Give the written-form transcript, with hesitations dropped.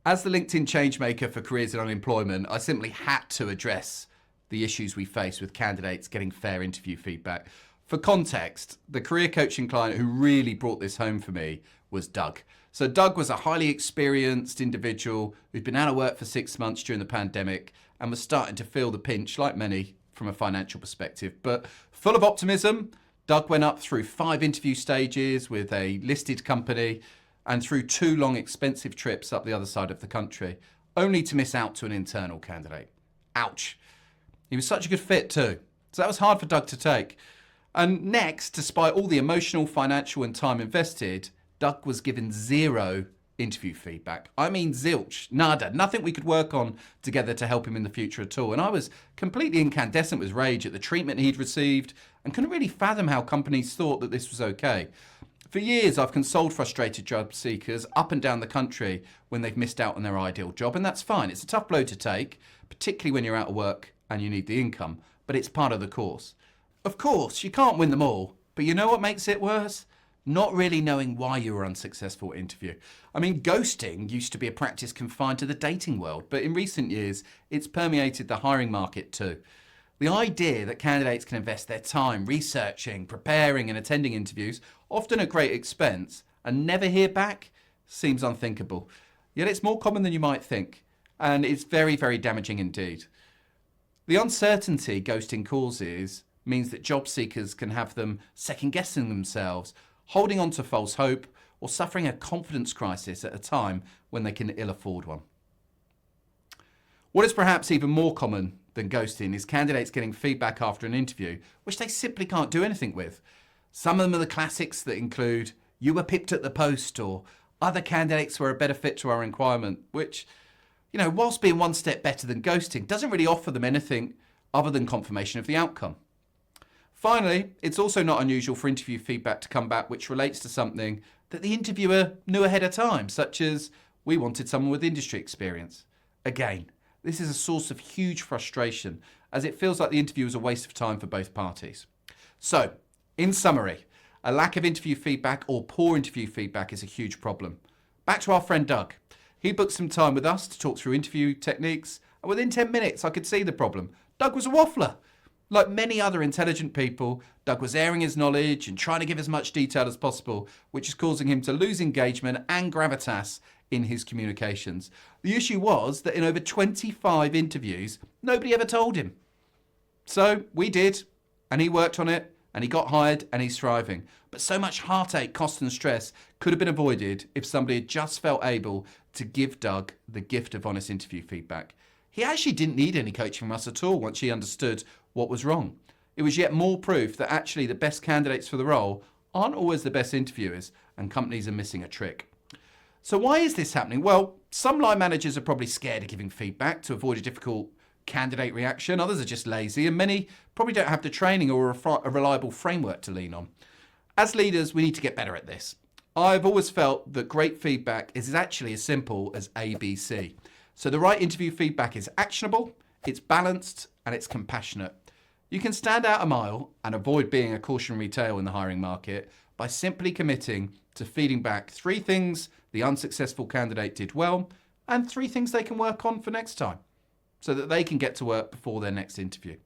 As the LinkedIn changemaker for careers and unemployment, I simply had to address the issues we face with candidates getting fair interview feedback. For context, the career coaching client who really brought this home for me was Doug. So Doug was a highly experienced individual who'd been out of work for 6 months during the pandemic and was starting to feel the pinch, like many, from a financial perspective. But full of optimism, Doug went up through 5 interview stages with a listed company and through 2 long, expensive trips up the other side of the country, only to miss out to an internal candidate. Ouch. He was such a good fit too. So that was hard for Doug to take. And next, despite all the emotional, financial and time invested, Doug was given 0 interview feedback. I mean zilch, nada, nothing we could work on together to help him in the future at all. And I was completely incandescent with rage at the treatment he'd received and couldn't really fathom how companies thought that this was okay. For years, I've consoled frustrated job seekers up and down the country when they've missed out on their ideal job, and that's fine. It's a tough blow to take, particularly when you're out of work and you need the income, but it's part of the course. Of course, you can't win them all, but you know what makes it worse? Not really knowing why you were unsuccessful at interview. I mean, ghosting used to be a practice confined to the dating world, but in recent years, it's permeated the hiring market too. The idea that candidates can invest their time researching, preparing and attending interviews, often at great expense, and never hear back seems unthinkable. Yet it's more common than you might think, and it's very, very damaging indeed. The uncertainty ghosting causes means that job seekers can have them second-guessing themselves, holding on to false hope, or suffering a confidence crisis at a time when they can ill afford one. What is perhaps even more common than ghosting is candidates getting feedback after an interview, which they simply can't do anything with. Some of them are the classics that include, "You were picked at the post," or "Other candidates were a better fit to our requirement," which, whilst being one step better than ghosting, doesn't really offer them anything other than confirmation of the outcome. Finally, it's also not unusual for interview feedback to come back which relates to something that the interviewer knew ahead of time, such as, "We wanted someone with industry experience." Again, this is a source of huge frustration as it feels like the interview is a waste of time for both parties. So, in summary, a lack of interview feedback or poor interview feedback is a huge problem. Back to our friend Doug. He booked some time with us to talk through interview techniques, and within 10 minutes I could see the problem. Doug was a waffler. Like many other intelligent people, Doug was airing his knowledge and trying to give as much detail as possible, which is causing him to lose engagement and gravitas in his communications. The issue was that in over 25 interviews, nobody ever told him. So we did, and he worked on it, and he got hired, and he's thriving. But so much heartache, cost and stress could have been avoided if somebody had just felt able to give Doug the gift of honest interview feedback. He actually didn't need any coaching from us at all once he understood what was wrong. It was yet more proof that actually the best candidates for the role aren't always the best interviewers, and companies are missing a trick. So why is this happening? Well, some line managers are probably scared of giving feedback to avoid a difficult candidate reaction. Others are just lazy, and many probably don't have the training or a reliable framework to lean on. As leaders, we need to get better at this. I've always felt that great feedback is actually as simple as ABC. So the right interview feedback is actionable, it's balanced, and it's compassionate. You can stand out a mile and avoid being a cautionary tale in the hiring market by simply committing to feeding back 3 things the unsuccessful candidate did well and 3 things they can work on for next time so that they can get to work before their next interview.